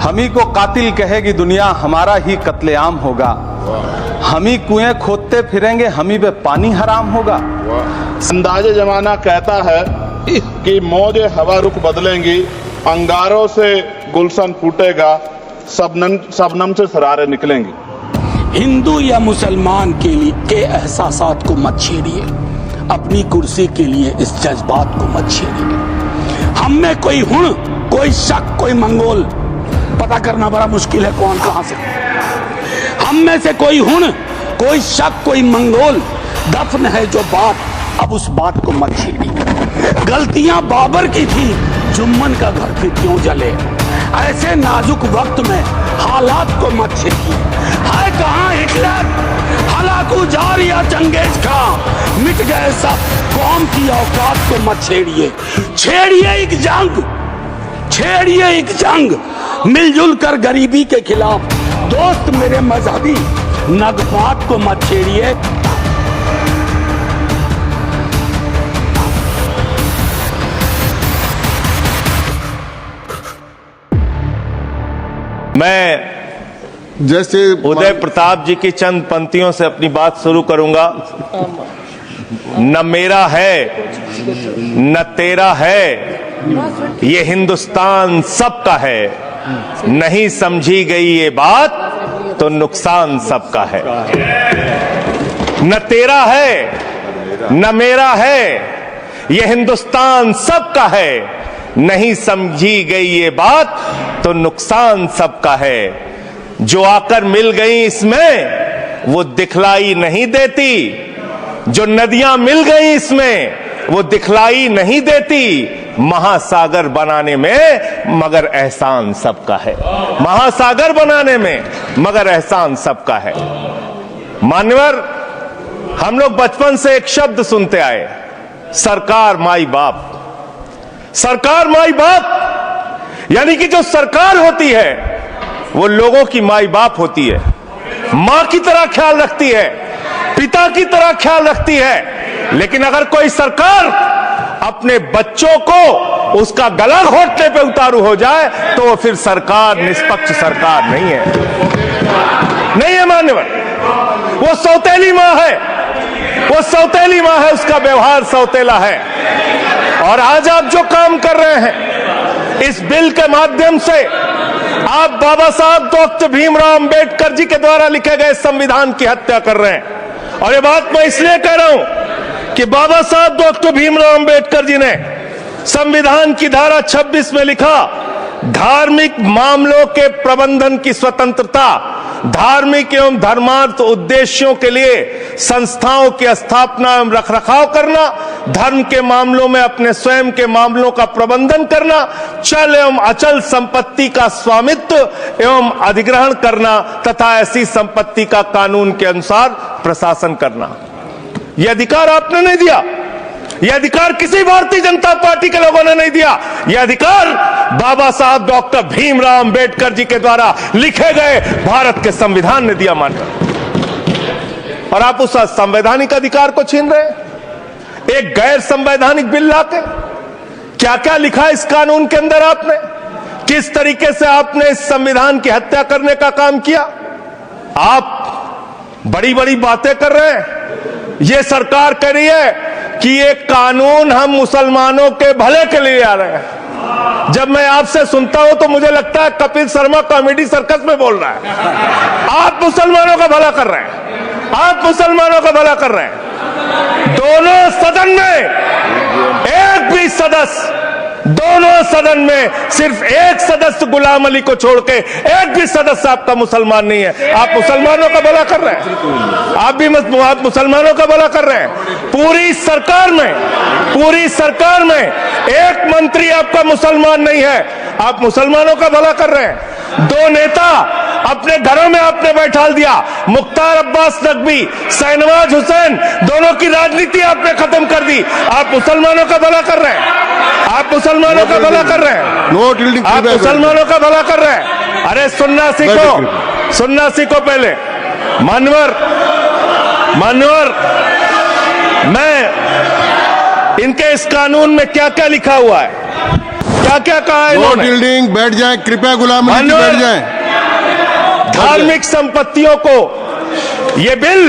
हम ही को कातिल कहेगी दुनिया, हमारा ही कत्लेआम होगा। हम ही कुएं खोदते फिरेंगे, हम ही पे पानी हराम होगा। अंदाजे जमाना कहता है कि मौजे हवा रुख बदलेंगी, अंगारों से गुलशन फूटेगा, शबनम से शरारे निकलेंगी। हिंदू या मुसलमान के एहसासात को मत छेड़िए, अपनी कुर्सी के लिए इस जज्बात को मत छेड़िए। हम में कोई हुण, कोई शक, कोई मंगोल पता करना बड़ा मुश्किल है, कौन कहां से। हम में से कोई हुण, कोई शक, कोई मंगोल दफन है जो बात, अब उस बात को मत छेड़िए। गलतियां बाबर की थी, जुम्मन का घर फिर क्यों जले। ऐसे नाजुक वक्त में हालात को मत छेड़िए। है कहां हिटलर, हलाकू जार या चंगेज खां, मिट गए सब, कौम की औकात को मत छेड़िए। छेड़िए एक जंग, छेड़िए एक जंग, मिलजुल कर गरीबी के खिलाफ। दोस्त मेरे मजहबी, नगपात को मत छेड़िए। मैं जैसे उदय प्रताप जी की चंद पंक्तियों से अपनी बात शुरू करूंगा। न मेरा है न तेरा है, ये हिंदुस्तान सबका है। नहीं समझी गई ये बात तो नुकसान सबका है। न तेरा है न मेरा है, ये हिंदुस्तान सबका है। नहीं समझी गई ये बात तो नुकसान सबका है। जो आकर मिल गई इसमें वो दिखलाई नहीं देती, जो नदियां मिल गई इसमें वो दिखलाई नहीं देती। महासागर बनाने में मगर एहसान सबका है, महासागर बनाने में मगर एहसान सबका है। मान्यवर, हम लोग बचपन से एक शब्द सुनते आए, सरकार माई बाप। सरकार माई बाप यानी कि जो सरकार होती है वो लोगों की माई बाप होती है, मां की तरह ख्याल रखती है, पिता की तरह ख्याल रखती है। लेकिन अगर कोई सरकार अपने बच्चों को उसका गला घोटने पे उतारू हो जाए तो वो फिर सरकार निष्पक्ष सरकार नहीं है, नहीं है मान्यवर। वो सौतेली मां है, वो सौतेली मां है, उसका व्यवहार सौतेला है। और आज आप जो काम कर रहे हैं इस बिल के माध्यम से, आप बाबा साहब डॉक्टर भीमराव अंबेडकर जी के द्वारा लिखे गए संविधान की हत्या कर रहे हैं। और ये बात मैं इसलिए कह रहा हूं कि बाबा साहब डॉक्टर भीमराव अंबेडकर जी ने संविधान की धारा 26 में लिखा, धार्मिक मामलों के प्रबंधन की स्वतंत्रता, धार्मिक एवं धर्मार्थ उद्देश्यों के लिए संस्थाओं की स्थापना एवं रखरखाव करना, धर्म के मामलों में अपने स्वयं के मामलों का प्रबंधन करना, चल एवं अचल संपत्ति का स्वामित्व एवं अधिग्रहण करना तथा ऐसी संपत्ति का कानून के अनुसार प्रशासन करना। यह अधिकार आपने नहीं दिया, यह अधिकार किसी भारतीय जनता पार्टी के लोगों ने नहीं दिया। यह अधिकार बाबा साहब डॉक्टर भीमराव अंबेडकर जी के द्वारा लिखे गए भारत के संविधान ने दिया मानकर। और आप उस संवैधानिक अधिकार को छीन रहे हैं एक गैर संवैधानिक बिल लाके। क्या क्या लिखा इस कानून के अंदर आपने, किस तरीके से आपने इस संविधान की हत्या करने का काम किया। आप बड़ी बड़ी बातें कर रहे हैं। यह सरकार कह रही है कि ये कानून हम मुसलमानों के भले के लिए आ रहे हैं। जब मैं आपसे सुनता हूं तो मुझे लगता है कपिल शर्मा कॉमेडी सर्कस में बोल रहा है। आप मुसलमानों का भला कर रहे हैं, आप मुसलमानों का भला कर रहे हैं। दोनों सदन में एक भी सदस्य, दोनों सदन में सिर्फ एक सदस्य गुलाम अली को छोड़ के एक भी सदस्य आपका मुसलमान नहीं है। आप मुसलमानों का भला कर रहे हैं, आप मुसलमानों का भला कर रहे हैं। पूरी सरकार में एक मंत्री आपका मुसलमान नहीं है, आप मुसलमानों का भला कर रहे हैं। दो नेता अपने घरों में आपने बैठा दिया, मुख्तार अब्बास नकवी, शाहनवाज हुसैन, दोनों की राजनीति आपने खत्म कर दी। आप मुसलमानों का भला कर रहे हैं, आप मुसलमानों का भला कर रहे हैं, आप मुसलमानों का भला कर रहे हैं। अरे सुनना सीखो, सुनना सीखो पहले। मानवर मैं इनके इस कानून में क्या क्या लिखा हुआ है, क्या क्या कहा है नो इन्होंने? डीलिंग, बैठ जाएं, कृपया गुलाम अली जी बैठ जाएं। धार्मिक संपत्तियों को ये बिल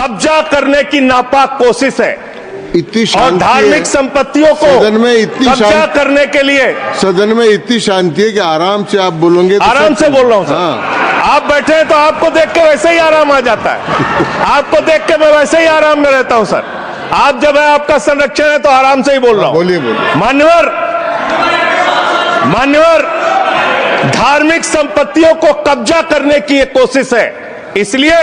कब्जा करने की नापाक कोशिश है इतनी और शांति धार्मिक है संपत्तियों को सदन में, इतनी कब्जा शांति करने के लिए। सदन में इतनी शांति है कि आराम से आप बोलोगे तो आराम सब- से बोल रहा हूं सर। हाँ, आप बैठे हैं तो आपको देख के वैसे ही आराम आ जाता है। आपको देख के मैं वैसे ही आराम में रहता हूं सर। आप जब है आपका संरक्षण है तो आराम से ही बोल रहा हूं। बोलिए बोलिए। मान्यवर, धार्मिक संपत्तियों को कब्जा करने की एक कोशिश है। इसलिए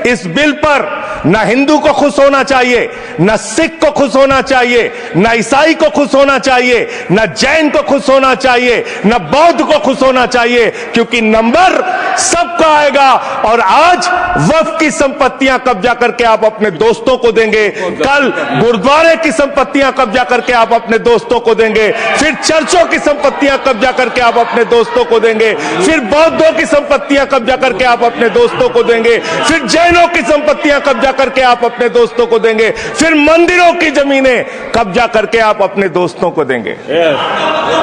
इस बिल पर न हिंदू को खुश होना चाहिए, न सिख को खुश होना चाहिए, न ईसाई को खुश होना चाहिए, न जैन को खुश होना चाहिए, न बौद्ध को खुश होना चाहिए, क्योंकि नंबर सबका आएगा। और आज वक्फ की संपत्तियां कब्जा करके आप अपने दोस्तों को देंगे, कल गुरुद्वारे की संपत्तियां कब्जा करके आप अपने दोस्तों को देंगे, फिर चर्चों की संपत्तियां कब्जा करके आप अपने दोस्तों को देंगे, फिर बौद्धों की संपत्तियां कब्जा करके आप अपने दोस्तों को देंगे, फिर जैनों की संपत्तियां कब्जा करके आप अपने दोस्तों को देंगे, फिर मंदिरों की जमीनें कब्जा करके आप अपने दोस्तों को देंगे।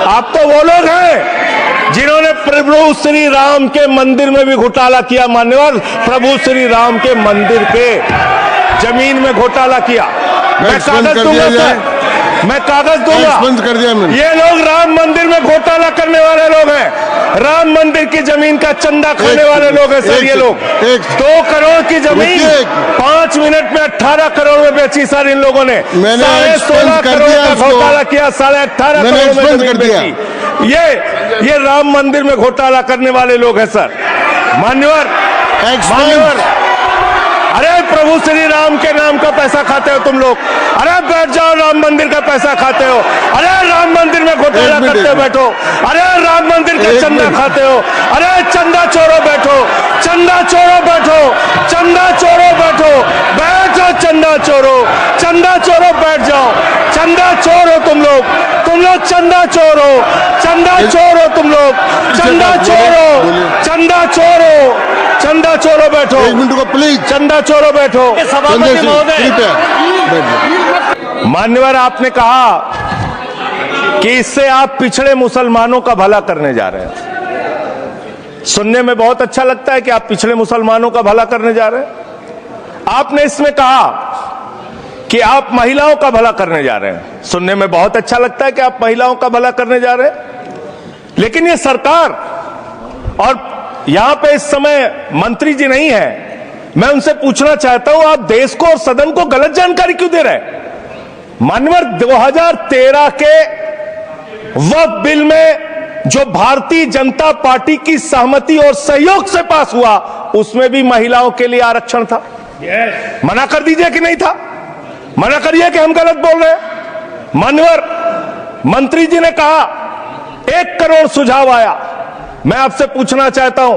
आप तो वो लोग हैं जिन्होंने प्रभु श्री राम के मंदिर में भी घोटाला किया। मान्यवर, प्रभु श्री राम के मंदिर के जमीन में घोटाला किया। मैं एक्सपेंस कागज कर दूंगा दिया सर, मैं कागज दूंगा। एक्सपेंस कर दिया मैंने। ये लोग राम मंदिर में घोटाला करने वाले लोग हैं। राम मंदिर की जमीन का चंदा खाने वाले लोग हैं सर। ये लोग 2 करोड़ की जमीन 5 मिनट में 18 करोड़ में बेची सर इन लोगों ने। मैंने 16.5 कर करोड़ दिया का इसको। घोटाला किया, 18.5 मैंने करोड़ में एक्सपेंस जमीन कर दिया। बेची। ये राम मंदिर में घोटाला करने वाले लोग हैं सर। मान्यवर, अरे प्रभु श्री राम के नाम का पैसा खाते हो तुम लोग। अरे बैठ जाओ, राम मंदिर का पैसा खाते हो। अरे राम मंदिर में घोटाला करते हो, बैठो। अरे राम मंदिर का चंदा खाते हो। अरे चंदा चोरो बैठो, चंदा चोरो बैठो, चंदा चोरो बैठो, बैठो चंदा चोरो, चंदा चोरो बैठ जाओ। चंदा चोर हो तुम लोग चंदा चोर हो, चंदा चोर हो तुम लोग, चंदा चोर हो, चंदा चोर हो, चंदा चोरो बैठो। 1 मिनट को प्लीज। चंदा चोरो बैठो। संजय सिंह, कृपया बैठ जाइए। मान्यवर, आपने कहा कि इससे आप पिछड़े मुसलमानों का भला करने जा रहे हैं। सुनने में बहुत अच्छा लगता है कि आप पिछड़े मुसलमानों का भला करने जा रहे हैं। आपने इसमें कहा कि आप महिलाओं का भला करने जा रहे हैं। सुनने में बहुत अच्छा लगता है कि आप महिलाओं का भला करने जा रहे हैं। लेकिन ये सरकार, और यहां पे इस समय मंत्री जी नहीं है, मैं उनसे पूछना चाहता हूं, आप देश को और सदन को गलत जानकारी क्यों दे रहे हैं? मान्यवर, 2013 के वक्फ बिल में जो भारतीय जनता पार्टी की सहमति और सहयोग से पास हुआ, उसमें भी महिलाओं के लिए आरक्षण था। मना कर दीजिए कि नहीं था? मना करिए कि हम गलत बोल रहे हैं। मान्यवर, मंत्री जी ने कहा 1 करोड़ सुझाव आया। मैं आपसे पूछना चाहता हूं,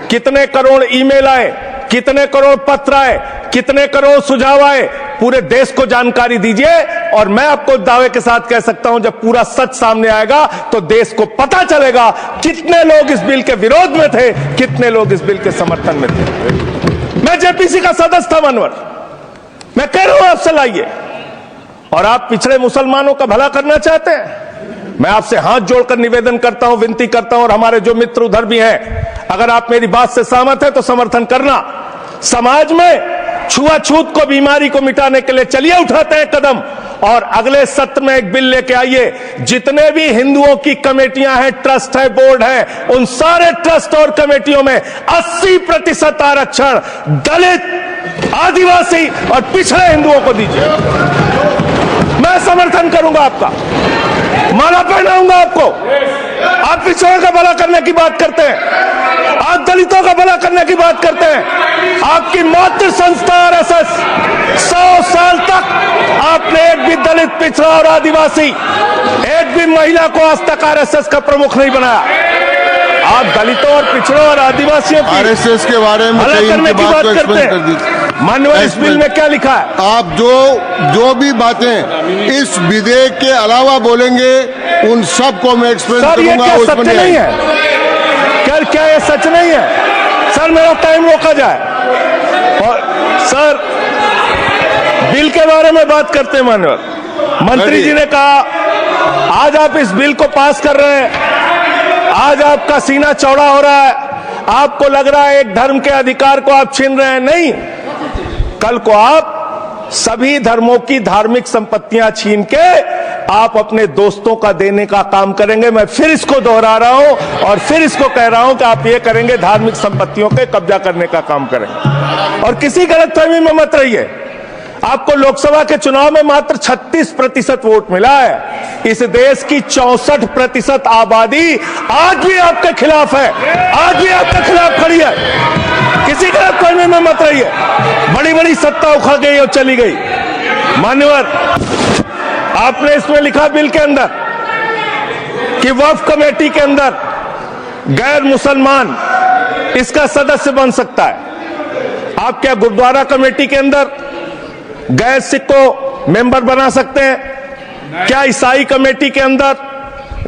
कितने करोड़ ईमेल आए, कितने करोड़ पत्र आए, कितने करोड़ सुझाव आए? पूरे देश को जानकारी दीजिए, और मैं आपको दावे के साथ कह सकता हूं, जब पूरा सच सामने आएगा तो देश को पता चलेगा कितने लोग इस बिल के विरोध में थे, कितने लोग इस बिल के समर्थन में थे। मैं जेपीसी का सदस्य था मान्यवर, मैं कह रहा हूं आपसे लाइए। और आप पिछड़े मुसलमानों का भला करना चाहते हैं? मैं आपसे हाथ जोड़कर निवेदन करता हूं, विनती करता हूं, और हमारे जो मित्र उधर भी हैं, अगर आप मेरी बात से सहमत हैं तो समर्थन करना। समाज में छुआछूत को, बीमारी को मिटाने के लिए चलिए उठाते हैं कदम, और अगले सत्र में एक बिल लेके आइए। जितने भी हिंदुओं की कमेटियां हैं, ट्रस्ट है, बोर्ड है, उन सारे ट्रस्ट और कमेटियों में 80% आरक्षण दलित, आदिवासी और पिछड़े हिंदुओं को दीजिए। मैं समर्थन करूंगा आपका, माला पहनाऊंगा आपको। आप पिछड़ों का भला करने की बात करते हैं, आप दलितों का भला करने की बात करते हैं। आपकी मातृ संस्था आरएसएस 100 साल तक आपने एक भी दलित, पिछड़ा और आदिवासी, एक भी महिला को आज तक आरएसएस का प्रमुख नहीं बनाया। आप दलितों और पिछड़ों और आदिवासियों की आरएसएस के बारे में भला करने की बात करते हैं। माननीय, इस बिल में क्या लिखा है? आप जो भी बातें इस विधेयक के अलावा बोलेंगे, उन सब को मैं एक्सप्लेन सर, ये करूंगा। क्या उसमें सच नहीं है? क्या ये सच नहीं है? सर, मेरा टाइम रोका जाए। और सर, बिल के बारे में बात करते हैं माननीय। मंत्री जी ने कहा आज आप इस बिल को पास कर रहे हैं, आज आपका सीना चौड़ा हो रहा है, आपको लग रहा है एक धर्म के अधिकार को आप छीन रहे हैं। नहीं, कल को आप सभी धर्मों की धार्मिक संपत्तियां छीन के आप अपने दोस्तों का देने का काम करेंगे। मैं फिर इसको दोहरा रहा हूं और फिर इसको कह रहा हूं कि आप ये करेंगे, धार्मिक संपत्तियों के कब्जा करने का काम करेंगे। और किसी गलतफहमी में मत रहिए। आपको लोकसभा के चुनाव में मात्र 36% वोट मिला है। इस देश की 64% आबादी आज भी आपके खिलाफ है, आज भी आपके खिलाफ खड़ी है। किसी गलतफहमी में मत रहिए। बड़ी बड़ी सत्ता उखड़ गई और चली गई। मान्यवर, आपने इसमें लिखा बिल के अंदर कि वक्फ कमेटी के अंदर गैर मुसलमान इसका सदस्य बन सकता है। आप क्या गुरुद्वारा कमेटी के अंदर गैर सिख को मेंबर बना सकते हैं? क्या ईसाई कमेटी के अंदर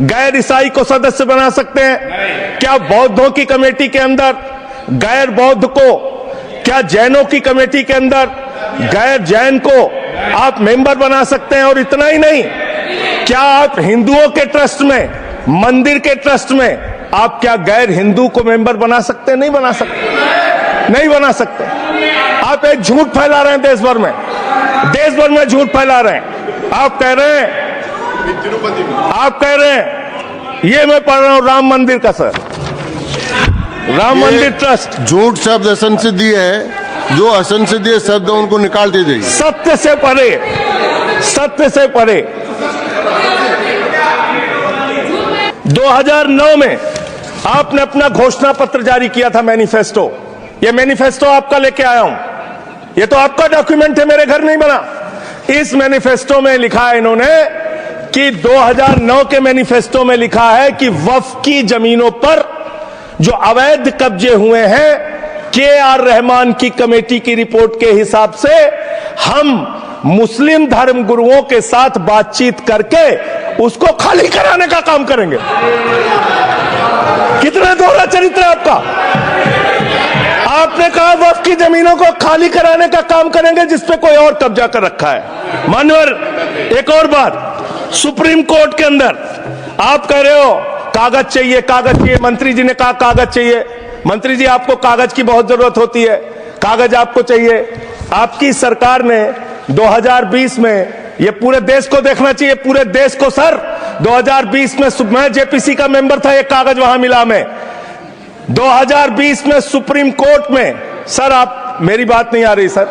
गैर ईसाई को सदस्य बना सकते हैं? क्या बौद्धों की कमेटी के अंदर गैर बौद्ध को, क्या जैनों की कमेटी के अंदर गैर जैन को आप मेंबर बना सकते हैं? और इतना ही नहीं, क्या आप हिंदुओं के ट्रस्ट में, मंदिर के ट्रस्ट में आप क्या गैर हिंदू को मेंबर बना सकते हैं? नहीं बना सकते, नहीं बना सकते। आप एक झूठ फैला रहे हैं देश भर में, देश भर में झूठ फैला रहे हैं। आप कह रहे हैं ये मैं पढ़ रहा हूं राम मंदिर का, सर, राम मंदिर ट्रस्ट। झूठ शब्द असंसिद्धि है, जो असंसिद्धि शब्द उनको निकाल दीजिए। सत्य से परे, सत्य से परे। 2009 में आपने अपना घोषणा पत्र जारी किया था, मैनिफेस्टो। ये मैनिफेस्टो आपका लेके आया हूं, ये तो आपका डॉक्यूमेंट है, मेरे घर नहीं बना। इस मैनिफेस्टो में लिखा है इन्होंने कि 2009 के मैनिफेस्टो में लिखा है कि वक्फ की जमीनों पर जो अवैध कब्जे हुए हैं, के.आर. रहमान की कमेटी की रिपोर्ट के हिसाब से हम मुस्लिम धर्म गुरुओं के साथ बातचीत करके उसको खाली कराने का काम करेंगे। कितना दोहरा चरित्र है आपका। आपने कहा वक्फ की जमीनों को खाली कराने का काम करेंगे जिसपे कोई और कब्जा कर रखा है। मान्यवर, एक और बात, सुप्रीम कोर्ट के अंदर आप कह रहे हो कागज चाहिए, कागज चाहिए। मंत्री जी ने कहा कागज चाहिए। मंत्री जी, आपको कागज की बहुत जरूरत होती है, कागज आपको चाहिए। आपकी सरकार ने 2020 में, ये पूरे देश को देखना चाहिए, पूरे देश को सर, 2020 में मैं जेपीसी का मेंबर था, एक कागज वहां मिला मैं 2020 में सुप्रीम कोर्ट में। सर, आप, मेरी बात नहीं आ रही सर,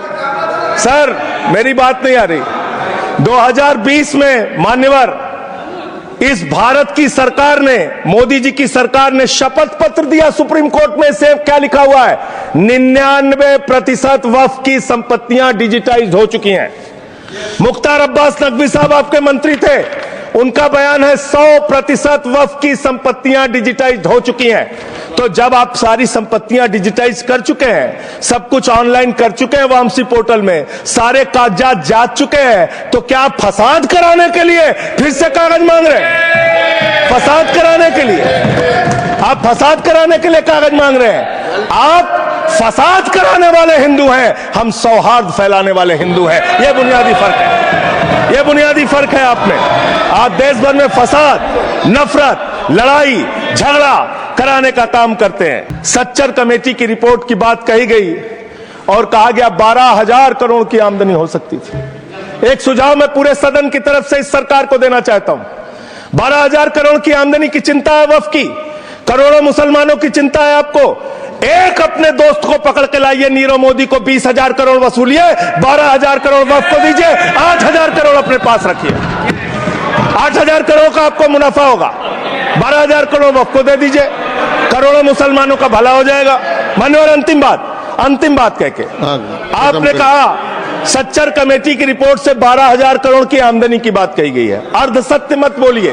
सर मेरी बात नहीं आ रही। 2020 में मान्यवर, इस भारत की सरकार ने, मोदी जी की सरकार ने शपथ पत्र दिया सुप्रीम कोर्ट में। से क्या लिखा हुआ है? 99% वक्फ की संपत्तियां डिजिटाइज हो चुकी हैं। मुख्तार अब्बास नकवी साहब आपके मंत्री थे, उनका बयान है 100% वक्फ की संपत्तियां डिजिटाइज हो चुकी हैं। तो जब आप सारी संपत्तियां डिजिटाइज कर चुके हैं, सब कुछ ऑनलाइन कर चुके हैं वामसी पोर्टल में, सारे कागजात जांच चुके हैं, तो क्या आप फसाद कराने के लिए फिर से कागज मांग रहे हैं? फसाद कराने के लिए, आप फसाद कराने के लिए कागज मांग रहे हैं। आप फसाद कराने वाले हिंदू हैं, हम सौहार्द फैलाने वाले हिंदू हैं। यह बुनियादी फर्क है, यह बुनियादी फर्क है आप में। आप देश भर में फसाद, नफरत, लड़ाई, झगड़ा कराने का काम करते हैं। सच्चर कमेटी की रिपोर्ट की बात कही गई और कहा गया 12,000 करोड़ की आमदनी हो सकती थी। एक सुझाव मैं पूरे सदन की तरफ से इस सरकार को देना चाहता हूं। 12,000 करोड़ की आमदनी की चिंता है वक्फ की, करोड़ों मुसलमानों की चिंता है आपको। एक अपने दोस्त को पकड़ के लाइए, नीरव मोदी को 20,000 करोड़ वसूलिए, 12,000 करोड़ वक्फ को दीजिए, 8,000 करोड़ अपने पास रखिए। 8,000 करोड़ का आपको मुनाफा होगा, 12,000 करोड़ वक्फ को दे दीजिए, करोड़ों मुसलमानों का भला हो जाएगा। मान्यवर, अंतिम बात कह के आपने कहा सच्चर कमेटी की रिपोर्ट से 12,000 करोड़ की आमदनी की बात कही गई है। अर्ध सत्य मत बोलिए,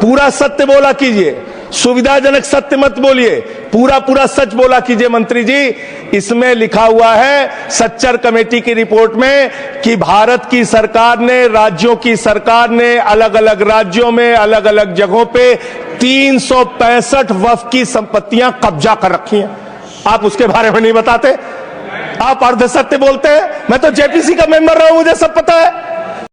पूरा सत्य बोला कीजिए। सुविधाजनक सत्य मत बोलिए, पूरा सच बोला कीजिए। मंत्री जी, इसमें लिखा हुआ है सच्चर कमेटी की रिपोर्ट में कि भारत की सरकार ने, राज्यों की सरकार ने अलग अलग राज्यों में, अलग अलग जगहों पे 365 वक्फ की संपत्तियां कब्जा कर रखी हैं। आप उसके बारे में नहीं बताते, आप अर्ध सत्य बोलते हैं। मैं तो जेपीसी का मेंबर रहा हूं, मुझे सब पता है।